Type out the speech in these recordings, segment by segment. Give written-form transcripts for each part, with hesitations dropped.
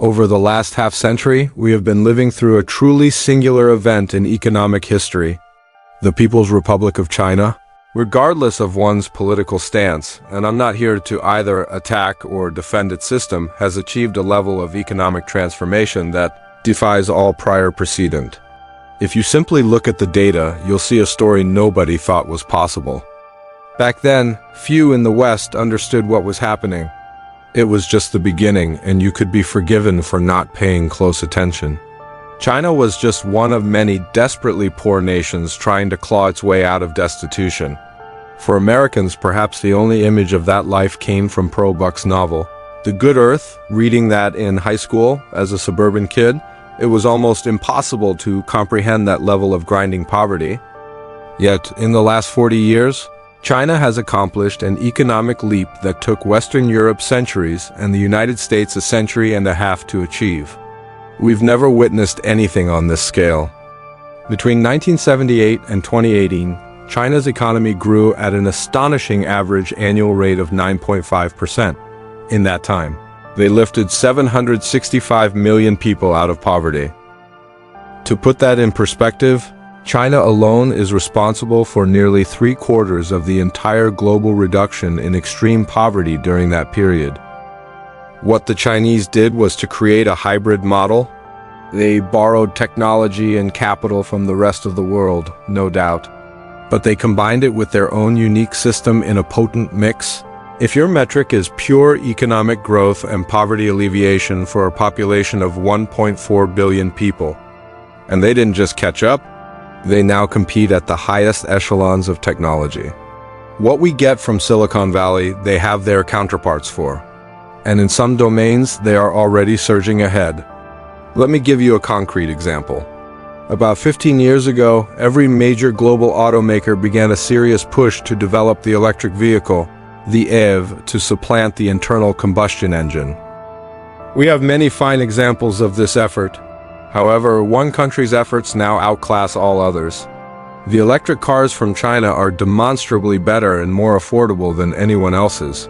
Over the last half-century, we have been living through a truly singular event in economic history, the People's Republic of China. Regardless of one's political stance, and I'm not here to either attack or defend its system, has achieved a level of economic transformation that defies all prior precedent. If you simply look at the data, you'll see a story nobody thought was possible. Back then, few in the West understood what was happening. It was just the beginning, and you could be forgiven for not paying close attention. China was just one of many desperately poor nations trying to claw its way out of destitution. For Americans, perhaps the only image of that life came from Pearl Buck's novel, The Good Earth. Reading that in high school as a suburban kid, it was almost impossible to comprehend that level of grinding poverty. Yet, in the last 40 years, China has accomplished an economic leap that took Western Europe centuries and the United States a century and a half to achieve. We've never witnessed anything on this scale. Between 1978 and 2018, China's economy grew at an astonishing average annual rate of 9.5%. In that time, they lifted 765 million people out of poverty. To put that in perspective, China alone is responsible for nearly 3/4 of the entire global reduction in extreme poverty during that period. What the Chinese did was to create a hybrid model. They borrowed technology and capital from the rest of the world, no doubt, but they combined it with their own unique system in a potent mix. If your metric is pure economic growth and poverty alleviation for a population of 1.4 billion people, and they didn't just catch up, they now compete at the highest echelons of technology. What we get from Silicon Valley, they have their counterparts for. And in some domains, they are already surging ahead. Let me give you a concrete example. About 15 years ago, every major global automaker began a serious push to develop the electric vehicle, the EV, to supplant the internal combustion engine. We have many fine examples of this effort. However, one country's efforts now outclass all others. The electric cars from China are demonstrably better and more affordable than anyone else's.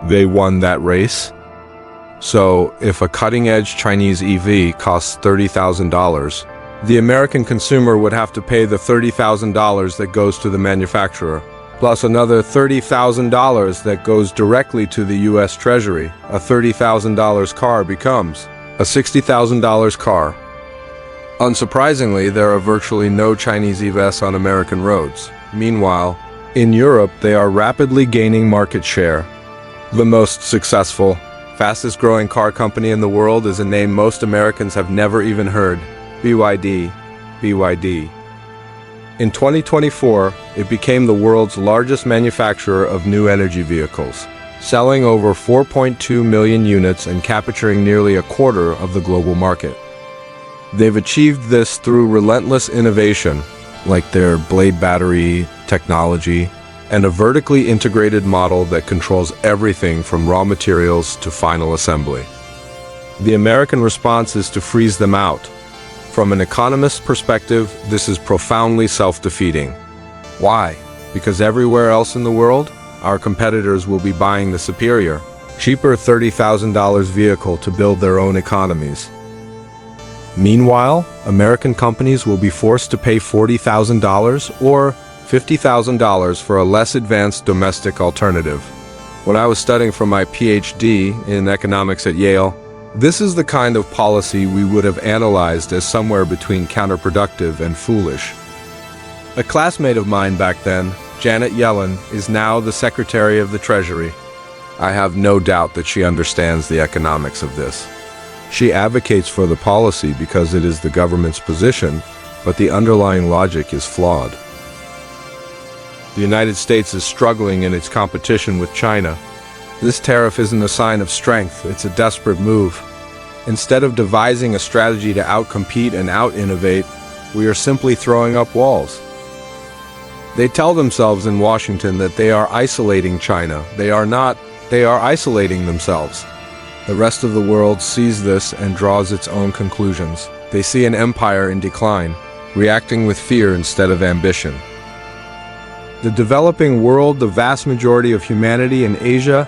They won that race. So, if a cutting-edge Chinese EV costs $30,000, the American consumer would have to pay the $30,000 that goes to the manufacturer, plus another $30,000 that goes directly to the US Treasury. A $30,000 car becomes a $60,000 car. Unsurprisingly, there are virtually no Chinese EVs on American roads. Meanwhile, in Europe, they are rapidly gaining market share. The most successful, fastest-growing car company in the world is a name most Americans have never even heard: BYD. BYD. In 2024, it became the world's largest manufacturer of new energy vehicles, selling over 4.2 million units and capturing nearly a quarter of the global market. They've achieved this through relentless innovation, like their blade battery technology, and a vertically integrated model that controls everything from raw materials to final assembly. The American response is to freeze them out. From an economist's perspective, this is profoundly self-defeating. Why? Because everywhere else in the world, our competitors will be buying the superior, cheaper $30,000 vehicle to build their own economies. Meanwhile, American companies will be forced to pay $40,000 or $50,000 for a less advanced domestic alternative. When I was studying for my PhD in economics at Yale, this is the kind of policy we would have analyzed as somewhere between counterproductive and foolish. A classmate of mine back then, Janet Yellen, is now the Secretary of the Treasury. I have no doubt that she understands the economics of this. She advocates for the policy because it is the government's position, but the underlying logic is flawed. The United States is struggling in its competition with China. This tariff isn't a sign of strength, it's a desperate move. Instead of devising a strategy to outcompete and out-innovate, we are simply throwing up walls. They tell themselves in Washington that they are isolating China. They are not. They are isolating themselves. The rest of the world sees this and draws its own conclusions. They see an empire in decline, reacting with fear instead of ambition. The developing world, the vast majority of humanity in Asia,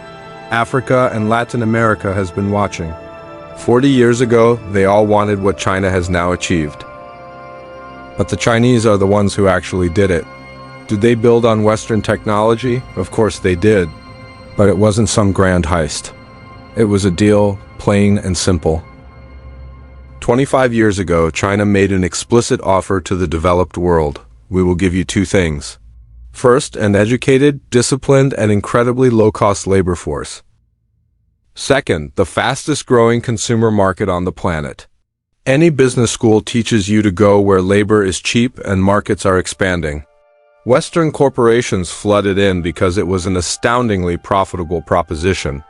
Africa, and Latin America has been watching. 40 years ago, they all wanted what China has now achieved. But the Chinese are the ones who actually did it. Did they build on Western technology? Of course they did. But it wasn't some grand heist. It was a deal, plain and simple. 25 years ago, China made an explicit offer to the developed world. We will give you two things. First, an educated, disciplined, and incredibly low-cost labor force. Second, the fastest-growing consumer market on the planet. Any business school teaches you to go where labor is cheap and markets are expanding. Western corporations flooded in because it was an astoundingly profitable proposition.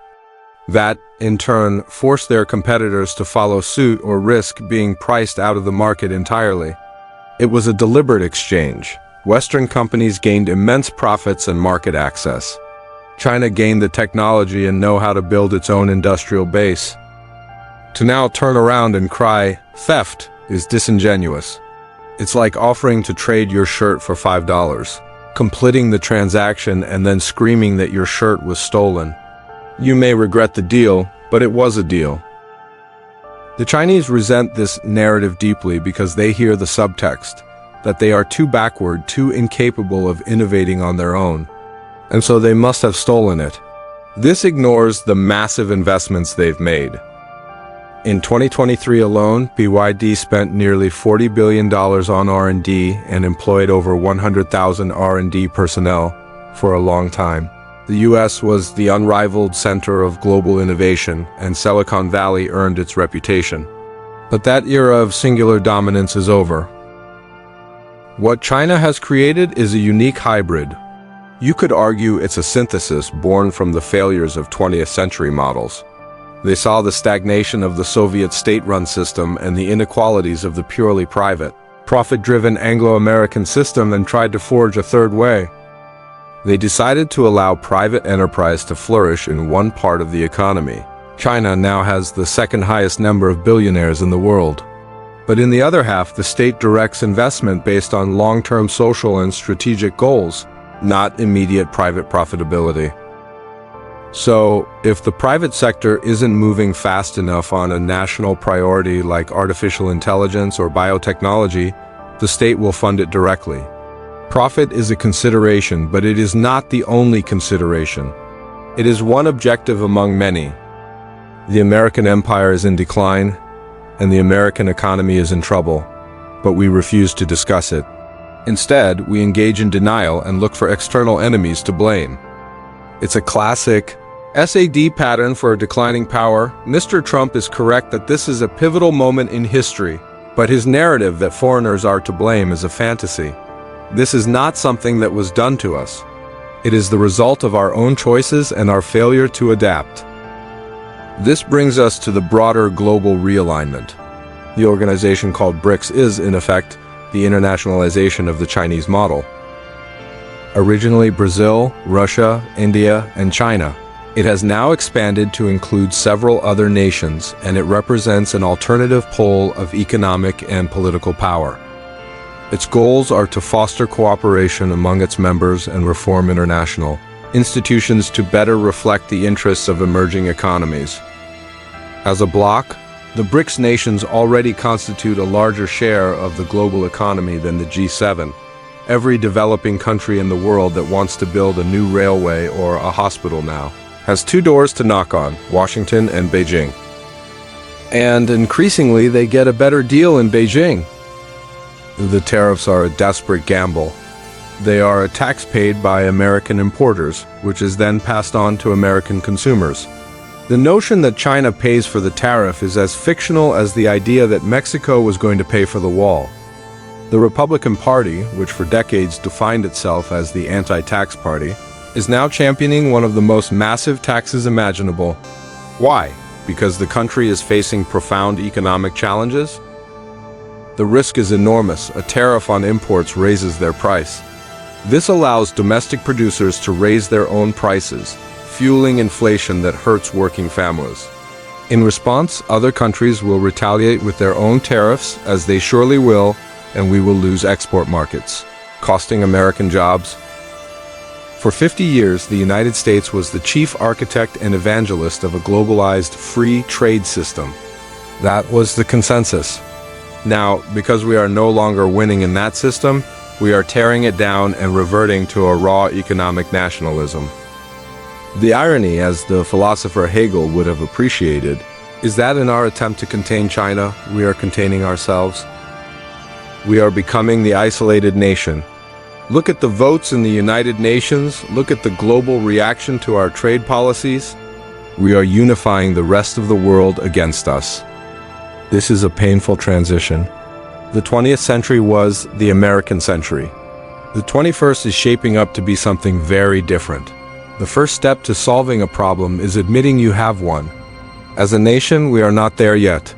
That, in turn, forced their competitors to follow suit or risk being priced out of the market entirely. It was a deliberate exchange. Western companies gained immense profits and market access. China gained the technology and know-how to build its own industrial base. To now turn around and cry, "Theft," is disingenuous. It's like offering to trade your shirt for $5, completing the transaction and then screaming that your shirt was stolen. You may regret the deal, but it was a deal. The Chinese resent this narrative deeply because they hear the subtext, that they are too backward, too incapable of innovating on their own, and so they must have stolen it. This ignores the massive investments they've made. In 2023 alone, BYD spent nearly $40 billion on R&D and employed over 100,000 R&D personnel for a long time. The US was the unrivaled center of global innovation, and Silicon Valley earned its reputation. But that era of singular dominance is over. What China has created is a unique hybrid. You could argue it's a synthesis born from the failures of 20th century models. They saw the stagnation of the Soviet state-run system and the inequalities of the purely private, profit-driven Anglo-American system and tried to forge a third way. They decided to allow private enterprise to flourish in one part of the economy. China now has the second highest number of billionaires in the world. But in the other half, the state directs investment based on long-term social and strategic goals, not immediate private profitability. So, if the private sector isn't moving fast enough on a national priority like artificial intelligence or biotechnology, the state will fund it directly. Profit is a consideration, but it is not the only consideration. It is one objective among many. The American empire is in decline, and the American economy is in trouble, but we refuse to discuss it. Instead, we engage in denial and look for external enemies to blame. It's a classic SAD pattern for a declining power. Mr. Trump is correct that this is a pivotal moment in history, but his narrative that foreigners are to blame is a fantasy. This is not something that was done to us. It is the result of our own choices and our failure to adapt. This brings us to the broader global realignment. The organization called BRICS is, in effect, the internationalization of the Chinese model. Originally Brazil, Russia, India, and China, it has now expanded to include several other nations, and it represents an alternative pole of economic and political power. Its goals are to foster cooperation among its members and reform international institutions to better reflect the interests of emerging economies. As a bloc, the BRICS nations already constitute a larger share of the global economy than the G7. Every developing country in the world that wants to build a new railway or a hospital now has two doors to knock on, Washington and Beijing. And increasingly, they get a better deal in Beijing. The tariffs are a desperate gamble. They are a tax paid by American importers, which is then passed on to American consumers. The notion that China pays for the tariff is as fictional as the idea that Mexico was going to pay for the wall. The Republican Party, which for decades defined itself as the anti-tax party, is now championing one of the most massive taxes imaginable. Why? Because the country is facing profound economic challenges? The risk is enormous. A tariff on imports raises their price. This allows domestic producers to raise their own prices, fueling inflation that hurts working families. In response, other countries will retaliate with their own tariffs, as they surely will, and we will lose export markets, costing American jobs. For 50 years, the United States was the chief architect and evangelist of a globalized free trade system. That was the consensus. Now, because we are no longer winning in that system, we are tearing it down and reverting to a raw economic nationalism. The irony, as the philosopher Hegel would have appreciated, is that in our attempt to contain China, we are containing ourselves. We are becoming the isolated nation. Look at the votes in the United Nations, look at the global reaction to our trade policies. We are unifying the rest of the world against us. This is a painful transition. The 20th century was the American century. The 21st is shaping up to be something very different. The first step to solving a problem is admitting you have one. As a nation, we are not there yet.